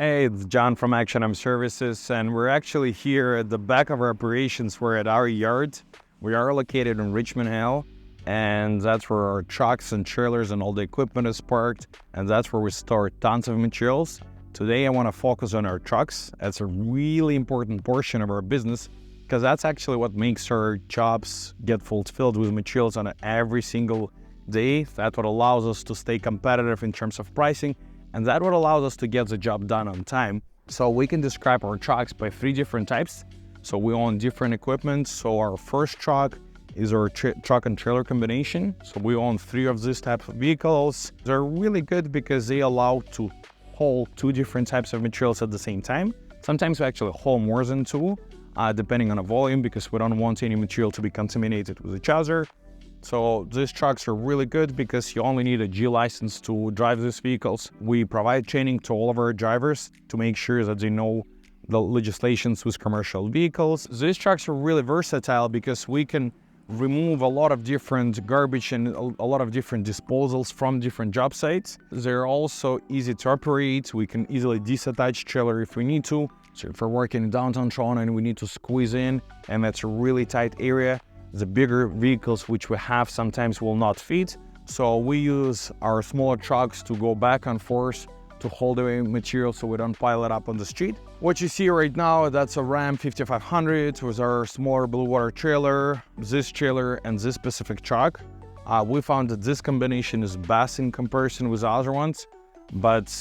Hey, it's John from Action Services, and we're actually here at the back of our operations. We're at our yard. We are located in Richmond Hill, and that's where our trucks and trailers and all the equipment is parked, and that's where we store tons of materials. Today, I want to focus on our trucks. That's a really important portion of our business because that's actually what makes our jobs get fulfilled with materials on every single day. That's what allows us to stay competitive in terms of pricing. And that's what allows us to get the job done on time. So we can describe our trucks by 3 different types. So we own different equipment. So our first truck is our truck and trailer combination. So we own 3 of these types of vehicles. They're really good because they allow to haul 2 different types of materials at the same time. Sometimes we actually haul more than 2, depending on the volume, because we don't want any material to be contaminated with each other. So these trucks are really good because you only need a G license to drive these vehicles. We provide training to all of our drivers to make sure that they know the legislations with commercial vehicles. These trucks are really versatile because we can remove a lot of different garbage and a lot of different disposals from different job sites. They're also easy to operate. We can easily disattach trailer if we need to. So if we're working in downtown Toronto and we need to squeeze in and that's a really tight area, the bigger vehicles which we have sometimes will not fit. So we use our smaller trucks to go back and forth to hold the material so we don't pile it up on the street. What you see right now, that's a Ram 5500 with our smaller blue water trailer, this trailer and this specific truck. We found that this combination is best in comparison with the other ones, but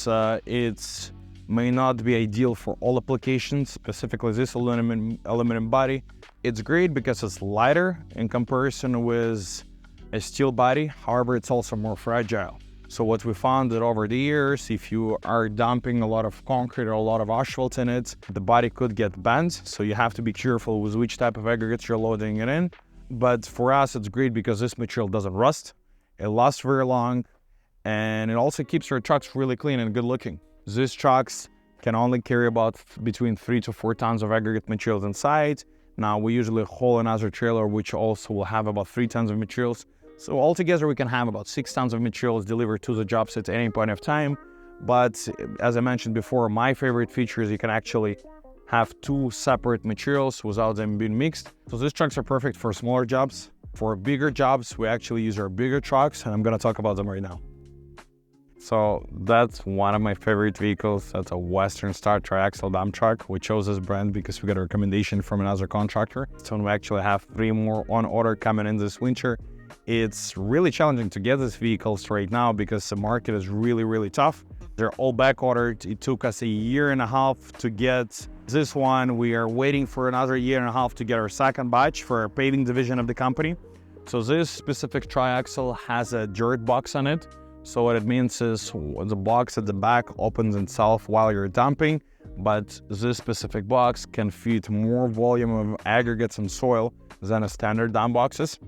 it may not be ideal for all applications, specifically this aluminum body. It's great because it's lighter in comparison with a steel body. However, it's also more fragile. So what we found that over the years, if you are dumping a lot of concrete or a lot of asphalt in it, the body could get bent. So you have to be careful with which type of aggregates you're loading it in. But for us, it's great because this material doesn't rust. It lasts very long, and it also keeps our trucks really clean and good looking. These trucks can only carry about between 3 to 4 tons of aggregate materials inside. Now we usually haul another trailer which also will have about 3 tons of materials. So altogether we can have about 6 tons of materials delivered to the job site at any point of time. But as I mentioned before, my favorite feature is you can actually have 2 separate materials without them being mixed. So these trucks are perfect for smaller jobs. For bigger jobs, we actually use our bigger trucks, and I'm gonna talk about them right now. So that's one of my favorite vehicles. That's a Western Star triaxle dump truck. We chose this brand because we got a recommendation from another contractor. So we actually have 3 more on order coming in this winter. It's really challenging to get these vehicles right now because the market is really tough. They're all back ordered. It took us a 1.5 years to get this one. We are waiting for another 1.5 years to get our second batch for our paving division of the company. So this specific triaxle has a dirt box on it. So what it means is the box at the back opens itself while you're dumping, but this specific box can fit more volume of aggregates and soil than a standard dump boxes.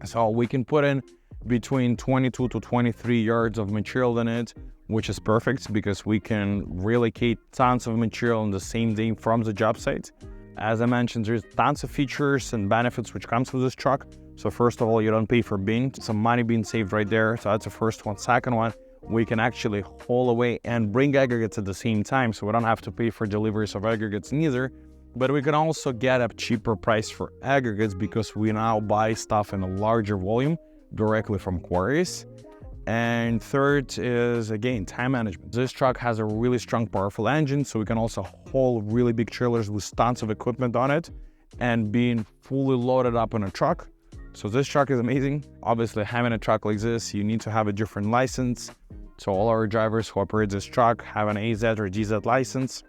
So we can put in between 22 to 23 yards of material in it, which is perfect because we can relocate tons of material on the same day from the job site. As I mentioned, there's tons of features and benefits which comes with this truck. So first of all, you don't pay for bin, some money being saved right there. So that's the first one. Second one, we can actually haul away and bring aggregates at the same time. So we don't have to pay for deliveries of aggregates neither. But we can also get a cheaper price for aggregates because we now buy stuff in a larger volume directly from quarries. And third is, again, time management. This truck has a really strong, powerful engine, so we can also haul really big trailers with tons of equipment on it and being fully loaded up on a truck. So this truck is amazing. Obviously, having a truck like this, you need to have a different license. So all our drivers who operate this truck have an AZ or DZ license.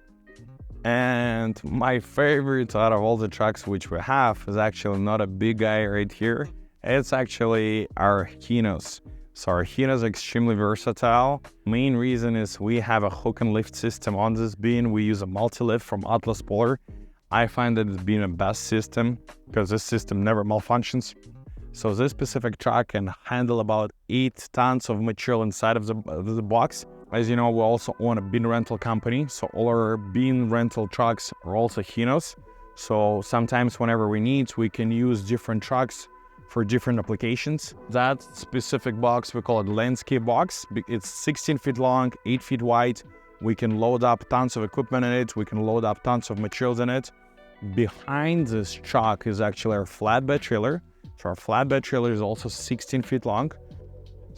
And my favorite out of all the trucks which we have is actually not a big guy right here. It's actually our HINOs. So our HINO is extremely versatile. Main reason is we have a hook and lift system on this bin. We use a multi-lift from Atlas Polar. I find that it's been the best system because this system never malfunctions. So this specific truck can handle about 8 tons of material inside of the box. As you know, we also own a bin rental company. So all our bin rental trucks are also HINOs. So sometimes whenever we need, we can use different trucks for different applications. That specific box, we call it landscape box. It's 16 feet long, 8 feet wide, We can load up tons of equipment in it. We can load up tons of materials in it. Behind this truck is actually our flatbed trailer. So our flatbed trailer is also 16 feet long.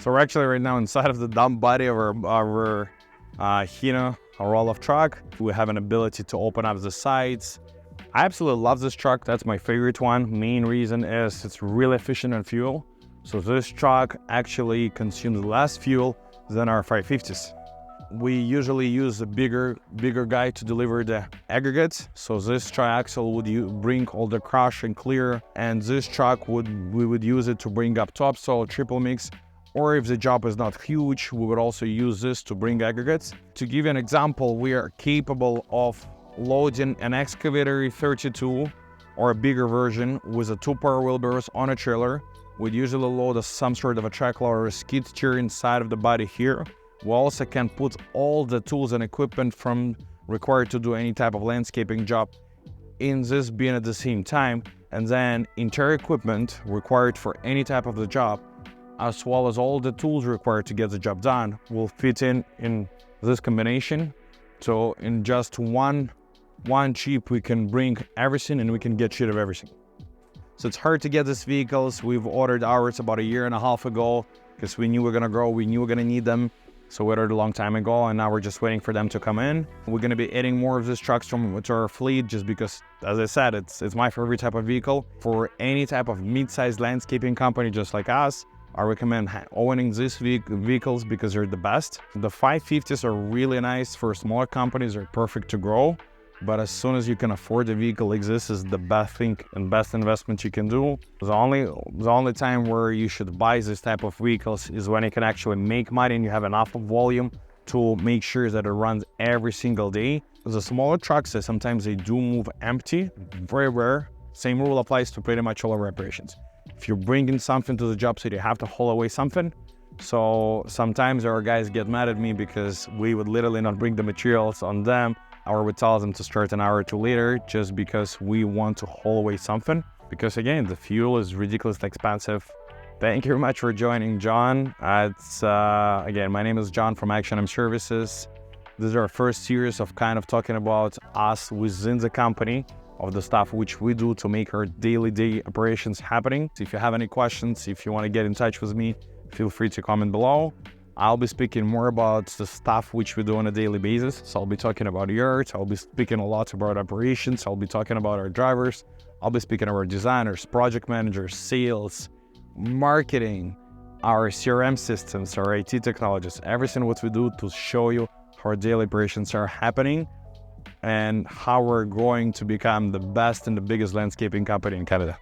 So we're actually right now inside of the dump body of our HINO, our roll-off truck. We have an ability to open up the sides. I absolutely love this truck. That's my favorite one. Main reason is it's really efficient on fuel. So this truck actually consumes less fuel than our 550s. We usually use a bigger guy to deliver the aggregates. So this triaxle would bring all the crush and clear, and this truck we would use it to bring up topsoil, triple mix, or if the job is not huge, we would also use this to bring aggregates. To give you an example, we are capable of loading an excavator 32 or a bigger version with a 2-power wheelbarrows on a trailer. We'd usually load some sort of a track loader or a skid steer inside of the body here. We also can put all the tools and equipment required to do any type of landscaping job in this bin at the same time, and then entire equipment required for any type of the job, as well as all the tools required to get the job done, will fit in this combination. So in just one Jeep, we can bring everything and we can get rid of everything. So it's hard to get these vehicles. We've ordered ours about 1.5 years ago because we knew we're gonna grow, we knew we're gonna need them. So we ordered a long time ago, and now we're just waiting for them to come in. We're gonna be adding more of these trucks to our fleet just because, as I said, it's my favorite type of vehicle. For any type of mid-sized landscaping company just like us, I recommend owning these vehicles because they're the best. The 550s are really nice for smaller companies, they're perfect to grow. But as soon as you can afford the vehicle like this, is the best thing and best investment you can do. The only time where you should buy this type of vehicles is when you can actually make money and you have enough of volume to make sure that it runs every single day. The smaller trucks, sometimes they do move empty, very rare. Same rule applies to pretty much all of our operations. If you're bringing something to the job site, you have to haul away something. So sometimes our guys get mad at me because we would literally not bring the materials on them, or we tell them to start an hour or two later just because we want to haul away something. Because again, the fuel is ridiculously expensive. Thank you very much for joining, John. Again, my name is John from H/INO Services. This is our first series of kind of talking about us within the company, of the stuff which we do to make our daily operations happening. So if you have any questions, if you want to get in touch with me, feel free to comment below. I'll be speaking more about the stuff which we do on a daily basis. So I'll be talking about yards, I'll be speaking a lot about operations, I'll be talking about our drivers, I'll be speaking about designers, project managers, sales, marketing, our CRM systems, our IT technologies, everything what we do to show you how our daily operations are happening and how we're going to become the best and the biggest landscaping company in Canada.